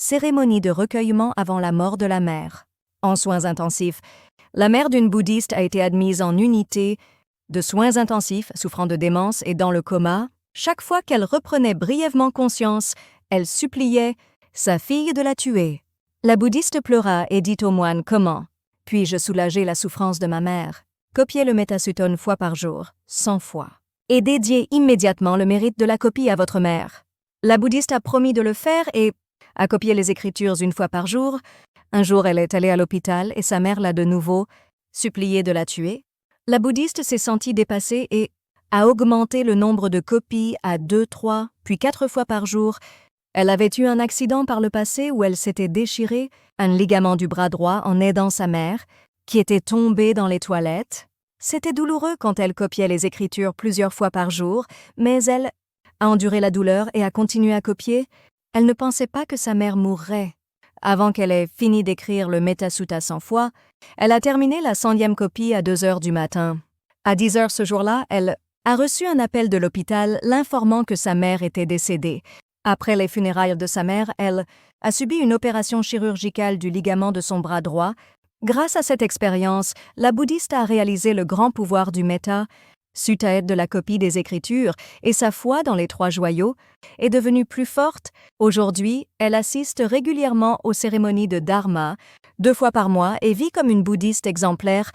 cérémonie de recueillement avant la mort de la mère. En soins intensifs, la mère d'une bouddhiste a été admise en unité de soins intensifs souffrant de démence et dans le coma. Chaque fois qu'elle reprenait brièvement conscience, elle suppliait sa fille de la tuer. La bouddhiste pleura et dit au moine: « Comment puis-je soulager la souffrance de ma mère ?» Copiez le Metasutton fois par jour, 100 fois. Et dédiez immédiatement le mérite de la copie à votre mère. La bouddhiste a promis de le faire et a copié les Écritures 1 fois par jour. Un jour, elle est allée à l'hôpital et sa mère l'a de nouveau suppliée de la tuer. La bouddhiste s'est sentie dépassée et a augmenté le nombre de copies à 2, 3, puis 4 fois par jour. Elle avait eu un accident par le passé où elle s'était déchiré un ligament du bras droit en aidant sa mère, qui était tombée dans les toilettes. C'était douloureux quand elle copiait les Écritures plusieurs fois par jour, mais elle a enduré la douleur et a continué à copier. Elle ne pensait pas que sa mère mourrait. Avant qu'elle ait fini d'écrire le Metasutta 100 fois, elle a terminé la 100e copie à 2 heures du matin. À 10 heures ce jour-là, elle a reçu un appel de l'hôpital l'informant que sa mère était décédée. Après les funérailles de sa mère, elle a subi une opération chirurgicale du ligament de son bras droit. Grâce à cette expérience, la bouddhiste a réalisé le grand pouvoir du Metta, Sutta aide de la copie des Écritures, et sa foi dans les 3 joyaux est devenue plus forte. Aujourd'hui, elle assiste régulièrement aux cérémonies de Dharma 2 fois par mois et vit comme une bouddhiste exemplaire.